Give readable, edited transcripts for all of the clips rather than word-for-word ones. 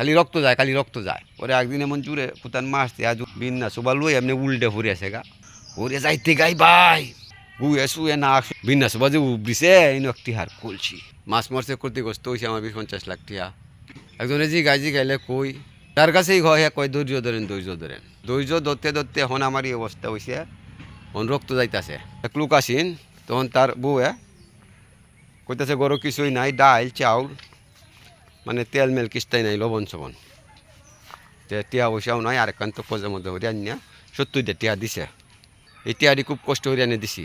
খালি রক্ত যায়, খালি রক্ত যায়। ওরে একদিন এমন জুড়ে কুতান মারছে, আজ বিন্না সুবা লুই এমনি উল্টে ফুরে আছে গা, ওরে যাইতে গাই ভাই গুয়ে শুয়ে না বিন্না সুবা যে উবরিছে এই একটি হার কলছি মাছ মরছে ক্ষতিগ্রস্ত হয়েছে আমার 20-50 লাখ টিয়া। একজনে জি গাইজি গাইলে কই তার কাছেই হয় কয় ধৈর্য ধরেন, ধৈর্য ধরেন, ধৈর্য ধরতে ধরতে এখন আমার এই অবস্থা হয়েছে, এখন রক্ত যাইতেছে। এক লোক আসিন তখন তার বউয়ে কইতেছে গরু কিছুই নাই, ডাইল চাউল মানে তেল মেল কিস্তাই নাই, লবণ সবন টিয়া পয়সাও নাই। আর একান্ত পয়সার মধ্যে হরিয়া নিয়া 70টা টিয়া দিছে। এই টিয়াটি খুব কষ্ট হরিয়া এনে দিছি।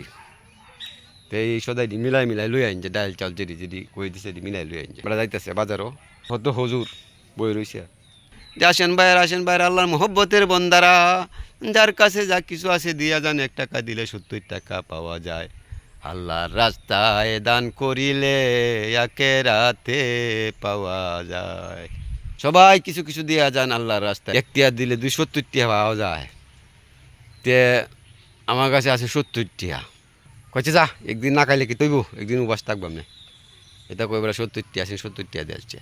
তো এই সদাই মিলাই মিলাই লই আইন যে ডাইল চাউল যেদি যেদি কই দিছে মিলাই লই আইন যে বেড়া যাইতেছে বাজারও হয়তো হজুর বই রইছে যে আসেন বাইরে আল্লাহর মোহব্বতের বন্দারা, যার কাছে যা কিছু আছে দিয়া যান, 1 টাকা দিলে 70 টাকা পাওয়া যায়। আল্লাহর রাস্তায় দান করিলে একে রাতে পাওয়া যায়। সবাই কিছু কিছু দিয়া যান আল্লাহর রাস্তায়, 1 টিয়া দিলে 270 টিয়া পাওয়া যায়। তে আমার কাছে আছে 70 টিয়া। কইছে যা একদিন না খাইলে কি তৈব, একদিন উপাস থাকবাম না। এটা কইবার 70 টিয়া আছে, 70 টিয়া দিয়েছে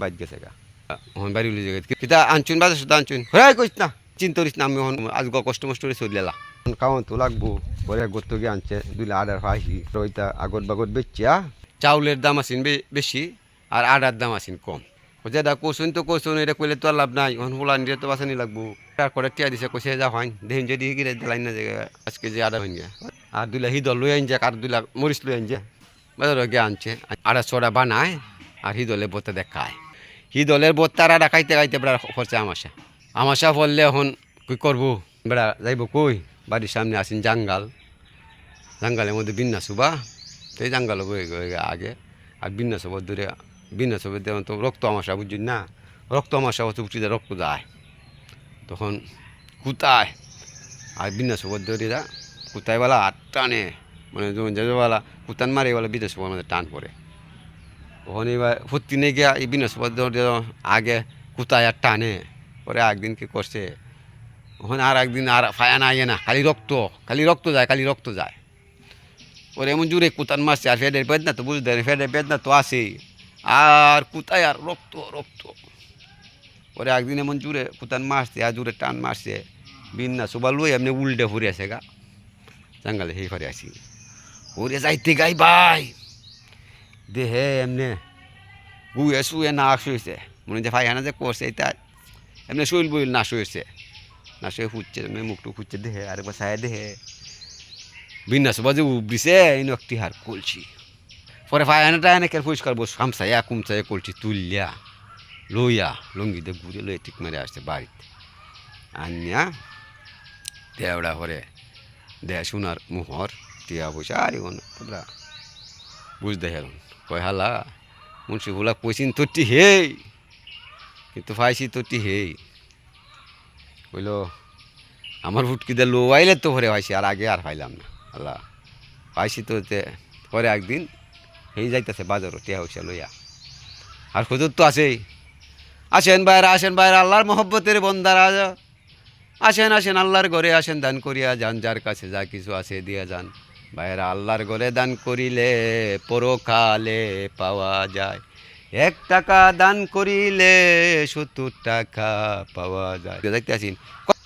বাইক গেছে গা। হন বাড়ি উলি জায়গা কিতা আনছুন বাজার শুধু আনছুন হ্যাঁ কইস না, চিন্তা করিস না, আমি হন আজ কষ্ট মষ্ট করে চলিলা খাওয়ান তো লাগবো। পরে গত গিয়ে আনছে 2 আডার ফাইসি ওইটা আগত বাগত বেচিয়া। চাউলের দাম আসিন বেশি আর আডার দাম আসিন কম। যেটা কোসুন তো কোসুন, এটা কইলে তো আর লাভ নাই, হন ফুলা নিয়ে তো বাঁচানি লাগবো। তারপরে টিয়া দিছে কইছে যা হয় দেখুন যদি গিয়ে দিলাই না জায়গা 5 কেজি আডা হইন গিয়া। আর 2 হিদল লই আইন যাক, আর 2 মরিচ লই আইন যা বাজার গিয়ে আনছে আডা ছড়া বানায় আর হিদলে বোতে দেখায়। হিদলের বোত্তার আডা খাইতে খাইতে বেড়া খরচা আমাশা ফললে এখন কই করবো বেড়া যাইব কই। বাড়ির সামনে আসেন জাঙ্গাল, জাঙ্গালের মধ্যে বিন্না সুবা, সেই জাঙ্গাল আগে আর বিন্না সবর দূরে, বিন্না সবের দেওয়া তো রক্ত আমাশা বুঝছেন না, রক্ত আমাশা হচ্ছে উঠিতে রক্ত যায় তখন কুতায়। আর বিন্না সবর দৌড়ে যা কুতাইওয়ালা আর টানে, মানে যখন যেবেলা কুতান মারে এবেলা বিদেশ সবার মধ্যে টান পড়ে। তখন এবার ফুর্তি নিয়ে গিয়া এই বিন্না সবর দৌড়ে আগে কুতায় আর টানে। পরে একদিন কি করছে ওখানে আর একদিন আর ফায়া না আইয়ে না, খালি রক্ত যায়, খালি রক্ত যায়। ওরে এমন জুড়ে কুতান মারছে আর ফেডের বেদনা তো বুঝতে ফেডের বেদনা তো আসেই, আর কুতায় আর রক্ত। ওরে একদিন এমন জুড়ে কুতান মারছে আর জুড়ে টান মারছে, বিন্না সুবা লুই এমনি উল্টে ফুরে আছে গা, জাঙ্গালে সেই ফারে আসি ওরে যাইতে গাই ভাই দেহে এমনি গুয়ে শুয়ে না শুয়েছে, মনে যে ফাইয়ানা যে করছে এটা এমনি শৈল বইল না শুয়েছে, না শুয়ে ফুটছে মুখটু ফুটছে দেহে, আরেকবার ছায়া দেহে বিন্না সুবা যে উবরিছে এই একটি হার কলছি। পরে ফায়ানাটা এনেকে পরিষ্কার বস হামসাইয়া কুমসাইয়া কলছি তুললিয়া লইয়া লঙ্গিতে ঘুরে লইয়া ঠিক মেরে আসছে বাড়িতে আনিয়া দেওড়া হরে দেহ সোনার মোহর টিয়া পয়সা আর তোমরা বুঝতে হেরুন কয় হালা মুন্সি ভুলা পয়সিন তোরটি হেই কিন্তু ফাইসি তোরটি হেই কইল আমার ফুটকিতে লো আইলে তো ভরে পাইছি, আর আগে আর পাইলাম না আল্লাহ পাইছি তো পরে একদিন হেই যাইতেছে বাজারও টিয়া পয়সা লইয়া আর খুঁজুর তো আছেই। আসেন বাইরে আল্লাহর মোহব্বতের বন্দারা, আসেন আল্লাহর ঘরে আসেন, দান করিয়া যান, যার কাছে যা কিছু আছে দিয়া যান। বাইরা আল্লাহর ঘরে দান করিলে পরকালে পাওয়া যায়, 1 টাকা দান করিলে 70 টাকা পাওয়া যায়। দেখতে আসিন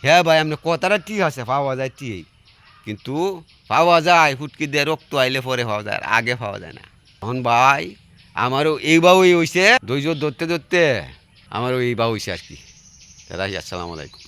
হ্যাঁ ভাই আপনি কথাটা ঠিক আছে, পাওয়া যায় ঠিক, কিন্তু পাওয়া যায় ফুটকি দিয়ে রক্ত আইলে পরে পাওয়া যায়, আগে পাওয়া যায় না। এখন ভাই আমারও এইবারই হয়েছে ধৈর্য ধরতে ধরতে আমারও এইবার হয়েছে আর কি। দাদা আসসালামু আলাইকুম।